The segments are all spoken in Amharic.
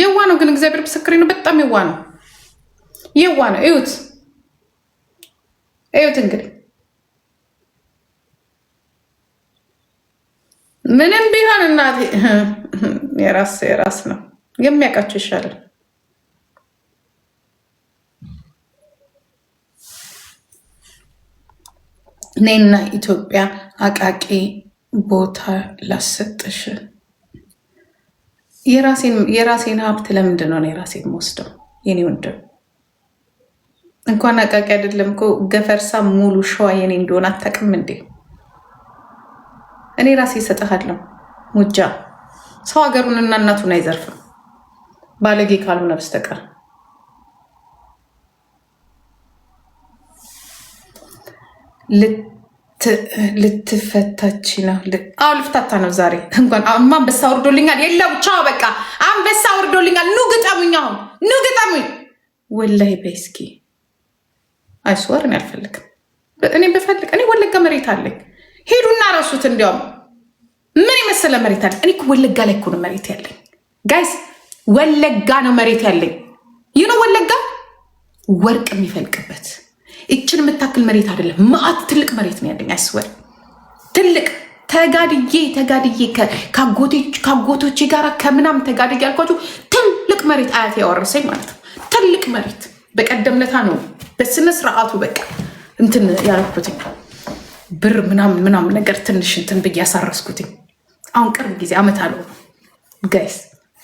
የዋ ነው ግን እግዚአብሔር ምስክሬ ነው። በጣም የዋ ነው። እዩት እንግዲህ ምንም ቢሆን እናቴ የራስ ነው የሚያውቃቸው ይሻላል። እኔና ኢትዮጵያ አቃቂ ቦታ ላሰጥሽ። የራሴን ሀብት ለምንድን ነው የራሴን ወስደው? የኔ ወንድም እንኳን አቃቂ አይደለም እኮ ገፈርሳ ሙሉ ሸዋ የኔ እንደሆነ አታውቅም እንዴ? እኔ ራሴ እሰጥሃለሁ። ሙጃ ሰው ሀገሩንና እናቱን አይዘርፍም ባለጌ ካልሆነ በስተቀር። ልትፈታች ነው? አዎ ልፍታታ ነው ዛሬ። እንኳን አንበሳ ወርዶልኛል። የለው ቻው በቃ አንበሳ ወርዶልኛል። ኑ ግጠሙኝ፣ አሁን ኑ ግጠሙኝ። ወላሂ በስኪ አይስወርን አልፈልግም። እኔ በፈልግ እኔ ወለጋ መሬት አለኝ። ሄዱና ረሱት። እንዲያውም ምን የመሰለ መሬት አለ። እኔ ወለጋ ላይ እኮ ነው መሬት ያለኝ ጋይስ። ወለጋ ነው መሬት ያለኝ። ይህ ነው ወለጋ ወርቅ የሚፈልቅበት። እችን የምታክል መሬት አይደለም፣ ማአት ትልቅ መሬት ነው ያለኝ። አይስወር ትልቅ ተጋድዬ ከአጎቶቼ ጋር ከምናም ተጋድዬ ያልኳችሁ ትልቅ መሬት አያት ያወረሰኝ ማለት ነው። ትልቅ መሬት በቀደምለታ ነው በስነ ስርዓቱ በቃ እንትን ያልኩትኝ ብር ምናምን ነገር ትንሽ እንትን ብዬ ያሳረስኩትኝ። አሁን ቅርብ ጊዜ አመት አለው ጋይስ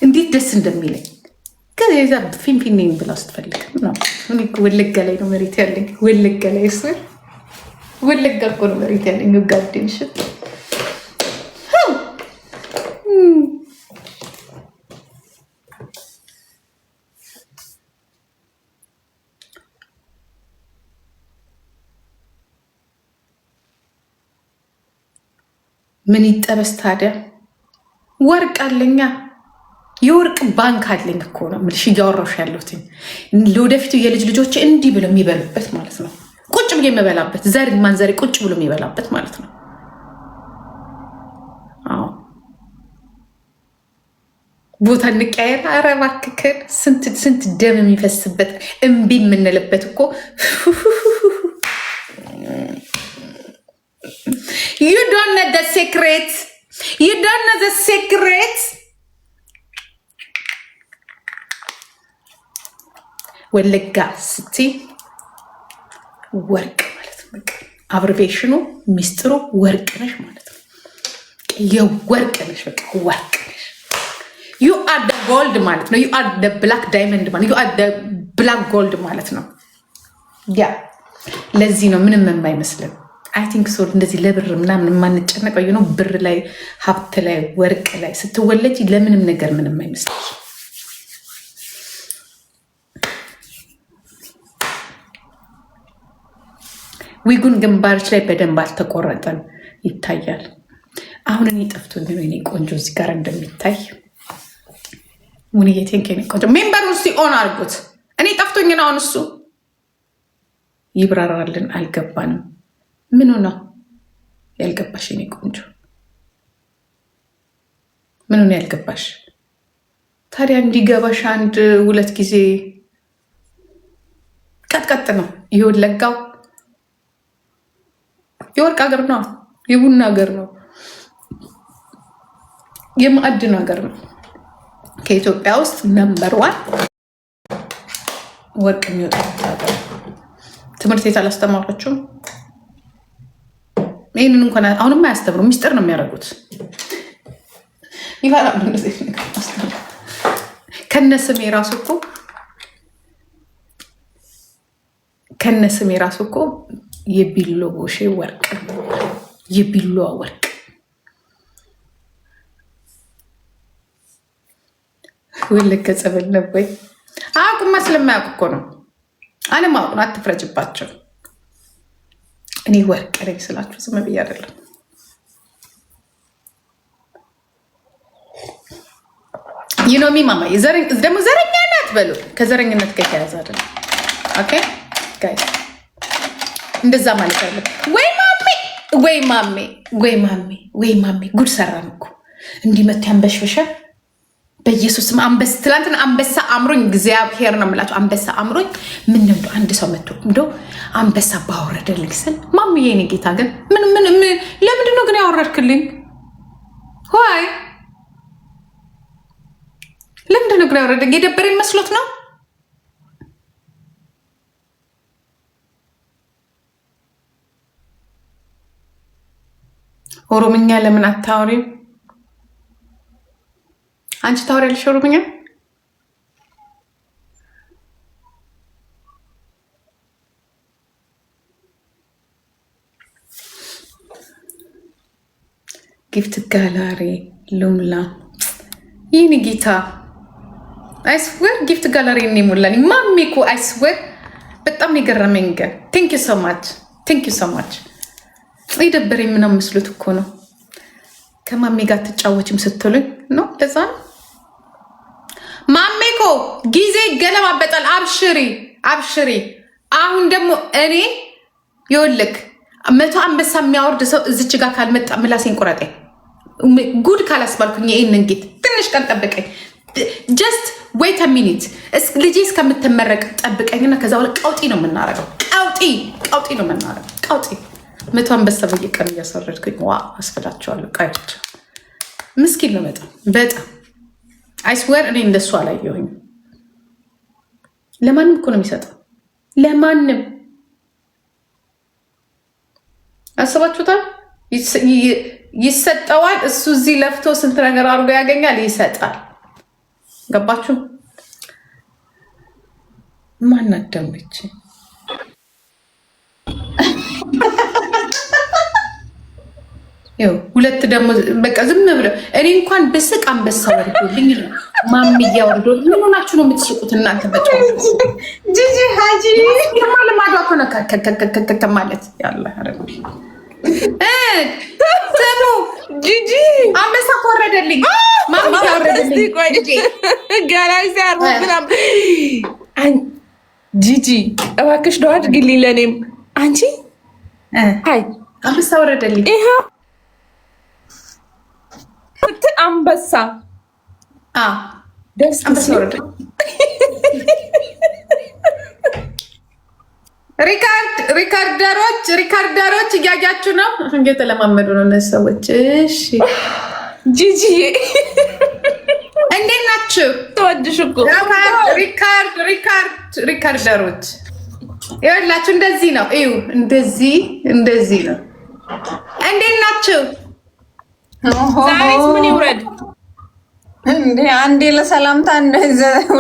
እንዴት ደስ እንደሚለኝ ከዛ ፊንፊኔ ብላ ስትፈልግ ነው። ወለጋ ላይ ነው መሬት ያለኝ። ወለጋ ላይ ስር ወለጋ እኮ ነው መሬት ያለኝ። ጋዴንሽ ምን ይጠበስ ታዲያ? ወርቅ አለኛ። የወርቅ ባንክ አለኝ እኮ ነው የምልሽ። እያወራሁሽ ያለሁት ለወደፊቱ የልጅ ልጆች እንዲህ ብለው የሚበሉበት ማለት ነው። ቁጭ ብዬ የምበላበት ዘር ማንዘሬ ቁጭ ብሎ የሚበላበት ማለት ነው። አዎ ቦታ እንቀያየር። ኧረ እባክህ ስንት ደም የሚፈስበት እምቢ የምንልበት እኮ You don't know the secret. You don't know the secret. ወለጋ ስቲ ወርቅ ማለት ነው። አብሪቬሽኑ ሚስጥሩ ወርቅ ነሽ ማለት ነው። የወርቅ ነሽ በቃ ወርቅ ነሽ። You are the gold ማለት ነው። You are the black diamond ማለት You are the black gold ማለት ነው። ያ ለዚህ ነው ምንም የማይመስልም። አይ ቲንክ ሶ እንደዚህ ለብር ምናምን የማንጨነቀው ነው። ብር ላይ ሀብት ላይ ወርቅ ላይ ስትወለጅ ለምንም ነገር ምንም አይመስልሽ። ዊጉን ግንባርች ላይ በደንብ አልተቆረጠም ይታያል። አሁን እኔ ጠፍቶኝ ነው የኔ ቆንጆ እዚህ ጋር እንደሚታይ ሙኒዬ ቴንክ የኔ ቆንጆ ሜምበሩን እስቲ ኦን አድርጉት። እኔ ጠፍቶኝ ነው። አሁን እሱ ይብራራልን። አልገባንም። ምኑ ነው ያልገባሽ የኔ ቆንጆ? ምኑ ነው ያልገባሽ? ታዲያ እንዲገባሽ አንድ ሁለት ጊዜ ቀጥቀጥ ነው። የወለጋው የወርቅ ሀገር ነው። የቡና ሀገር ነው። የማዕድን ሀገር ነው። ከኢትዮጵያ ውስጥ ነምበር 1 ወርቅ የሚወጣበት ሀገር። ትምህርት ቤት አላስተማራችሁም? ይህንን እንኳን አሁንም አያስተምሩ። ሚስጥር ነው የሚያደርጉት። ይፈራሉ። እንደዚህ ከነስሜ ራሱ እኮ የቢሎ ቦሼ ወርቅ የቢሎ ወርቅ ወለጋ ጸበል ነበር። አቁማ ስለማያውቁ እኮ ነው። አለማወቁን አትፍረጅባቸው። እኔ ወርቅ ነኝ ስላችሁ ዝም ብዬ አይደለም። ይኖሚ ማማ ደግሞ ዘረኛ ናት በሉ። ከዘረኝነት ጋር የተያዘ አይደለም። ኦኬ ጋይስ እንደዛ ማለት አለ። ወይ ማሜ ጉድ ሰራን እኮ እንዲህ መት ያንበሽበሻ በኢየሱስም ትላንትና አንበሳ አምሮኝ እግዚአብሔር ነው የምላቸው። አንበሳ አምሮኝ ምን ነው አንድ ሰው መጥቶ እንደው አንበሳ ባወረደልኝ ስል ማምዬ የኔ ጌታ ግን ለምንድን ነው ግን ያወረድክልኝ? ሆይ ለምንድን ነው ግን ያወረደልኝ? የደበረኝ መስሎት ነው? ኦሮምኛ ለምን አታወሪም? አንቺ ታወሪያለሽ ኦሮምኛ? ጊፍት ጋላሪ ሉምላ ይህን ጌታ አይስወር ጊፍት ጋላሪ እኔ ሞላኝ ማሜ እኮ አይስወር በጣም የገረመኝ ግን ቴንክ ዩ ሶ ማች ቴንክ ዩ ሶ ማች። የደበረኝ ምናምን መስሎት እኮ ነው ከማሜ ጋር ትጫወችም ስትሉኝ ነው። ለዛ ነው ማሜ እኮ ጊዜ ይገለባበጣል። አብሽሪ አብሽሪ። አሁን ደግሞ እኔ ይኸውልህ 100 አንበሳ የሚያወርድ ሰው እዚች ጋር ካልመጣ ምላሴን ቆረጠኝ። ጉድ ካላስባልኩኝ ይህንን ጌት ትንሽ ቀን ጠብቀኝ። ጀስት ዌይት ሚኒት ልጄ እስከምትመረቅ ጠብቀኝና ከዛ በኋላ ቀውጢ ነው የምናረገው። ቀውጢ ነው የምናረገው። ቀውጢ 100 አንበሳ በየቀን እያስወረድኩኝ ዋ አስፈላቸዋለሁ። ቃዮች ምስኪን ነው በጣም አይስዌር። እኔ እንደሱ አላየሁኝ። ለማንም እኮ ነው የሚሰጠው። ለማንም አስባችሁታል? ይሰጠዋል። እሱ እዚህ ለፍቶ ስንት ነገር አድርጎ ያገኛል፣ ይሰጣል። ገባችሁ? ማናት ደግሞ ይቺ ሁለት ደግሞ በቃ ዝም ብለው እኔ እንኳን በስቅ አንበሳ ወርዶልኝ ማሚ እያወርዶልኝ ምን ሆናችሁ ነው የምትስቁት እናንተ? ጂጂ ሀጂ ማለማዷ እኮ ነው ከከከከከ ማለት ያለ ረቢ ስሙ ጂጂ አንበሳ ወረደልኝ ማሚ እያወረደልኝ ጋላክሲ አርቦብናም ጂጂ እባክሽ ነው አድርግልኝ ለእኔም አንቺ አይ አንበሳ ወረደልኝ አንበሳ ሪካርደሮች እያያችሁ ነው። እየተለማመዱ ነው እነዚህ ሰዎች። እሺ ጂጂ እንዴት ናችሁ? ተወድሽ እኮ ሪካርደሮች ይኸውላችሁ እንደዚህ ነው። እዩ እንደዚህ ነው። እንዴት ናችሁ? ዛሬስ ምን ይውረድ እንዴ? አንዴ ለሰላምታ